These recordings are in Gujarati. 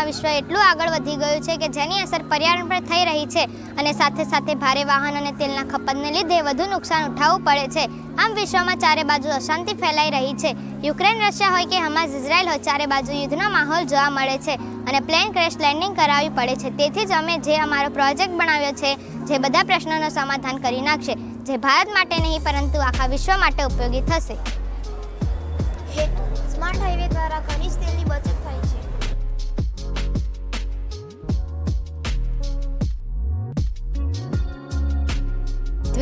આ વિશ્વ એટલું આગળ વધી ગયું છે કે જેની અસર પર્યાવરણ પર થઈ રહી છે અને સાથે સાથે ભારે વાહન અને તેલના ખપતને લીધે વધુ નુકસાન ઉઠાવવું પડે છે। આમ વિશ્વમાં ચારે બાજુ અશાંતિ ફેલાઈ રહી છે। યુક્રેન રશિયા હોય કે હમાસ ઇઝરાયલ હોય, ચારે બાજુ યુદ્ધનો માહોલ જોવા મળે છે અને પ્લેન ક્રેશ લેન્ડિંગ કરાવવી પડે છે। તેથી જ અમે જે અમારો પ્રોજેક્ટ બનાવ્યો છે જે બધા પ્રશ્નોનું સમાધાન કરી નાખશે, જે ભારત માટે નહીં પરંતુ આખા વિશ્વ માટે ઉપયોગી થશે। હેતુ: સ્માર્ટ હાઈવે દ્વારા ખનિજ તેલની બચત થાય છે।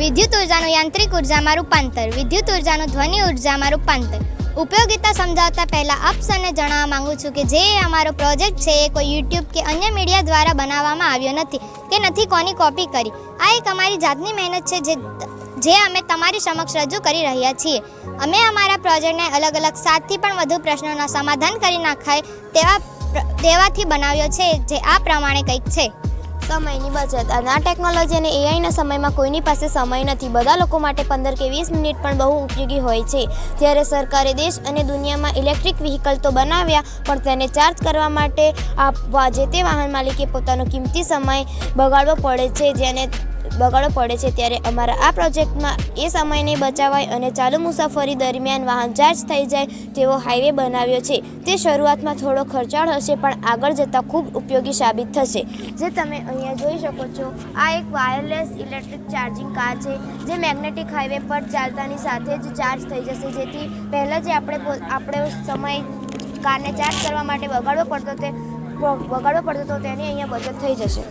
વિદ્યુત ઉર્જાનું યાંત્રિક ઉર્જામાં રૂપાંતર, વિદ્યુત ઉર્જાનું ધ્વનિ ઉર્જામાં રૂપાંતર। ઉપયોગિતા સમજાવતા પહેલાં આપ સૌને જણાવવા માંગુ છું કે જે અમારો પ્રોજેક્ટ છે એ કોઈ યુટ્યુબ કે અન્ય મીડિયા દ્વારા બનાવવામાં આવ્યો નથી કે નથી કોની કોપી કરી। આ એક અમારી જાતની મહેનત છે જે અમે તમારી સમક્ષ રજૂ કરી રહ્યા છીએ। અમે અમારા પ્રોજેક્ટને અલગ અલગ 7થી પણ વધુ પ્રશ્નોના સમાધાન કરી નાખાય તેવાથી બનાવ્યો છે, જે આ પ્રમાણે કંઈક છે। સમયની બચત: આ ટેકનોલોજી અને એઆઈના સમયમાં કોઈની પાસે સમય નથી। બધા લોકો માટે 15 કે 20 મિનિટ પણ બહુ ઉપયોગી હોય છે। ત્યારે સરકારે દેશ અને દુનિયામાં ઇલેક્ટ્રિક વ્હીકલ તો બનાવ્યા, પણ તેને ચાર્જ કરવા માટે જે તે વાહન માલિકે પોતાનો કિંમતી સમય બગાડવો પડે છે। ત્યારે અમારા આ પ્રોજેક્ટમાં એ સમયને બચાવાય અને ચાલુ મુસાફરી દરમિયાન વાહન ચાર્જ થઈ જાય તેવો હાઈવે બનાવ્યો છે। તે શરૂઆતમાં થોડો ખર્ચાળ હશે પણ આગળ જતાં ખૂબ ઉપયોગી સાબિત થશે। જે તમે અહીંયા જોઈ શકો છો, આ એક વાયરલેસ ઇલેક્ટ્રિક ચાર્જિંગ કાર છે જે મેગ્નેટિક હાઈવે પર ચાલતાની સાથે જ ચાર્જ થઈ જશે, જેથી પહેલાં જે આપણે સમય કારને ચાર્જ કરવા માટે બગાડવો પડતો તો તેની અહીંયા બચત થઈ જશે।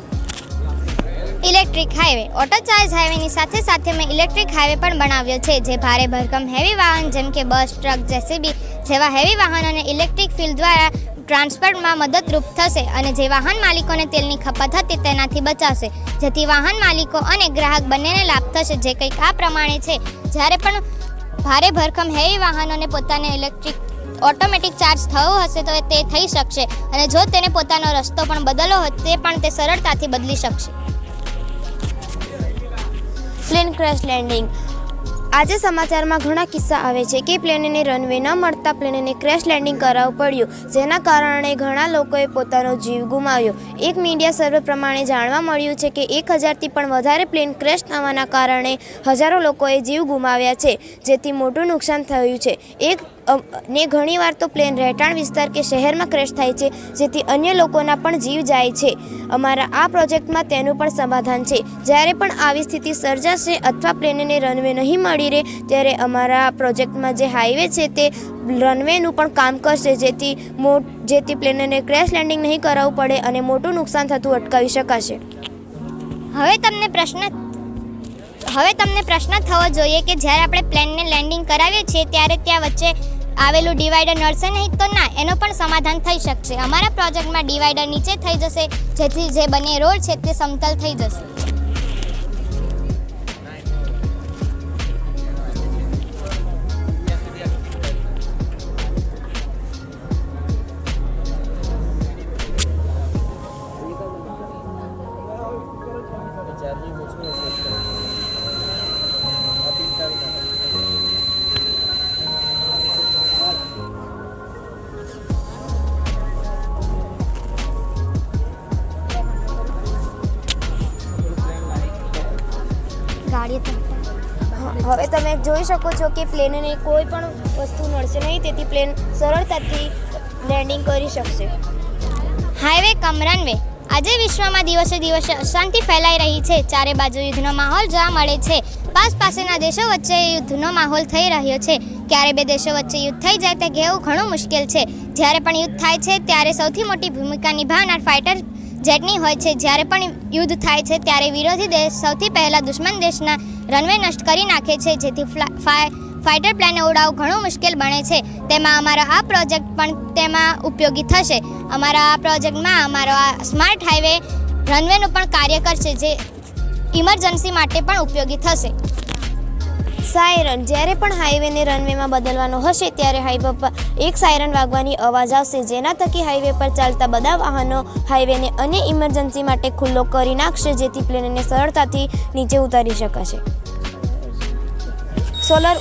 ઇલેક્ટ્રિક હાઈવે: ઓટો ચાર્જ હાઈવેની સાથે સાથે મેં ઇલેક્ટ્રિક હાઈવે પણ બનાવ્યો છે, જે ભારે ભરકમ હેવી વાહન જેમ કે બસ, ટ્રક, જેસીબી જેવા હેવી વાહનોને ઇલેક્ટ્રિક ફિલ્ડ દ્વારા ટ્રાન્સપોર્ટમાં મદદરૂપ થશે અને જે વાહન માલિકોને તેલની ખપત હતી તેનાથી બચાવશે, જેથી વાહન માલિકો અને ગ્રાહક બંનેને લાભ થશે। જે કંઈક આ પ્રમાણે છે: જ્યારે પણ ભારે ભરકમ હેવી વાહનોને પોતાને ઓટોમેટિક ચાર્જ થવો હશે તો તે થઈ શકશે અને જો તેને પોતાનો રસ્તો પણ બદલવો હોય તે પણ તે સરળતાથી બદલી શકશે। પ્લેન ક્રેશ લેન્ડિંગ: આજે સમાચારમાં ઘણા કિસ્સા આવે છે કે પ્લેનને રનવે ન મળતા પ્લેનને ક્રેશ લેન્ડિંગ કરાવવું પડ્યું, જેના કારણે ઘણા લોકોએ પોતાનો જીવ ગુમાવ્યો। એક મીડિયા સર્વે પ્રમાણે જાણવા મળ્યું છે કે 1000થી પણ વધારે પ્લેન ક્રેશ થવાના કારણે હજારો લોકોએ જીવ ગુમાવ્યા છે, જેથી મોટું નુકસાન થયું છે। ને ઘણીવાર તો પ્લેન રહેઠાણ વિસ્તાર કે શહેરમાં ક્રેશ થાય છે, જેથી અન્ય લોકોના પણ જીવ જાય છે। અમારા આ પ્રોજેક્ટમાં તેનું પણ સમાધાન છે। જ્યારે પણ આવી સ્થિતિ સર્જાશે અથવા પ્લેનને રનવે નહીં મળી રહે ત્યારે અમારા પ્રોજેક્ટમાં જે હાઈવે છે તે રનવેનું પણ કામ કરશે, જેથી પ્લેનને ક્રેશ લેન્ડિંગ નહીં કરાવવું પડે અને મોટું નુકસાન થતું અટકાવી શકાશે। હવે તમને પ્રશ્ન થવો જોઈએ કે જ્યારે આપણે પ્લેનને લેન્ડિંગ કરાવીએ છીએ ત્યારે ત્યાં વચ્ચે આવેલું ડિવાઈડર નડશે નહીં તો ના, એનો પણ સમાધાન થઈ શકશે। અમારા પ્રોજેક્ટમાં ડિવાઈડર નીચે થઈ જશે, જેથી જે બંને રોડ છે તે સમતલ થઈ જશે। હવે તમે જોઈ શકો છો કે પ્લેનને કોઈ પણ વસ્તુ નડશે નહીં, તેથી પ્લેન સરળતાથી લેન્ડિંગ કરી શકશે। હાઈવે કમ રનવે: આજે વિશ્વમાં દિવસે દિવસે અશાંતિ ફેલાઈ રહી છે। ચારે બાજુ યુદ્ધનો માહોલ જોવા મળે છે। પાસેના દેશો વચ્ચે યુદ્ધનો માહોલ થઈ રહ્યો છે। ક્યારે બે દેશો વચ્ચે યુદ્ધ થઈ જાય તે કહેવું ઘણું મુશ્કેલ છે। જ્યારે પણ યુદ્ધ થાય છે ત્યારે સૌથી મોટી ભૂમિકા નિભાવનાર ફાઇટર જેટની હોય છે। જ્યારે પણ યુદ્ધ થાય છે ત્યારે વિરોધી દેશ સૌથી પહેલાં દુશ્મન દેશના રનવે નષ્ટ કરી નાખે છે, જેથી ફાઇટર પ્લેનને ઉડાવવું ઘણું મુશ્કેલ બને છે। તેમાં અમારો આ પ્રોજેક્ટ પણ તેમાં ઉપયોગી થશે। અમારા આ પ્રોજેક્ટમાં અમારો આ સ્માર્ટ હાઈવે રનવેનું પણ કાર્ય કરશે, જે ઇમરજન્સી માટે પણ ઉપયોગી થશે। સાયરન: જ્યારે પણ હાઈવેને રનવેમાં બદલવાનો હશે ત્યારે હાઈવે પર એક સાયરન વાગવાની અવાજ આવશે, જેના થકી હાઈવે પર ચાલતા બધા વાહનો હાઈવેને અન્ય ઇમરજન્સી માટે ખુલ્લો કરી નાખશે, જેથી પ્લેનને સરળતાથી નીચે ઉતારી શકાશે। સોલર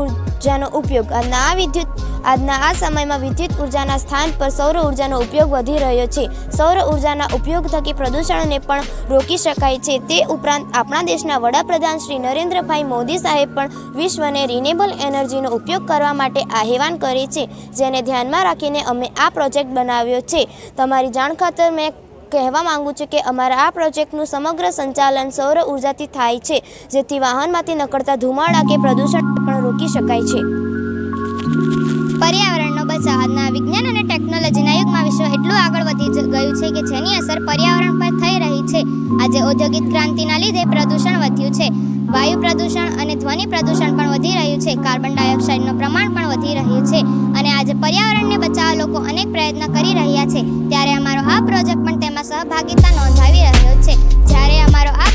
ઉર્જાનો ઉપયોગ: આ વિદ્યુત આજના આ સમયમાં વિદ્યુત ઉર્જાના સ્થાન પર સૌર ઉર્જાનો ઉપયોગ વધી રહ્યો છે. સૌર ઉર્જાના ઉપયોગ થકી પ્રદૂષણને પણ રોકી શકાય છે. તે ઉપરાંત આપણા દેશના વડાપ્રધાન શ્રી નરેન્દ્રભાઈ મોદી સાહેબ પણ વિશ્વને રિન્યુએબલ એનર્જીનો ઉપયોગ કરવા માટે આહ્વાન કરે છે, જેને ધ્યાનમાં રાખીને અમે આ પ્રોજેક્ટ બનાવ્યો છે. તમારી જાણ ખાતર મેં કહેવા માંગુ છું કે અમારા આ પ્રોજેક્ટનું સમગ્ર સંચાલન સૌર ઉર્જાથી થાય છે, જેથી વાહનમાંથી નીકળતા ધુમાડા કે પ્રદૂષણ પણ રોકી શકાય છે. પર્યાવરણનો બચાવ. આજના વિજ્ઞાન અને ટેકનોલોજીના યુગમાં વિશ્વ એટલું આગળ વધી ગયું છે કે જેની અસર પર્યાવરણ પર થઈ રહી છે. આજે ઔદ્યોગિક ક્રાંતિના લીધે પ્રદૂષણ વધ્યું છે. વાયુ પ્રદૂષણ અને ધ્વનિ પ્રદૂષણ પણ વધી રહ્યું છે. કાર્બન ડાયોક્સાઇડનું પ્રમાણ પણ વધી રહ્યું છે અને આજે પર્યાવરણને બચાવવા લોકો અનેક પ્રયત્ન કરી રહ્યા છે. ત્યારે અમારો આ પ્રોજેક્ટ પણ તેમાં સહભાગિતા નોંધાવી રહ્યો છે. જ્યારે અમારો આ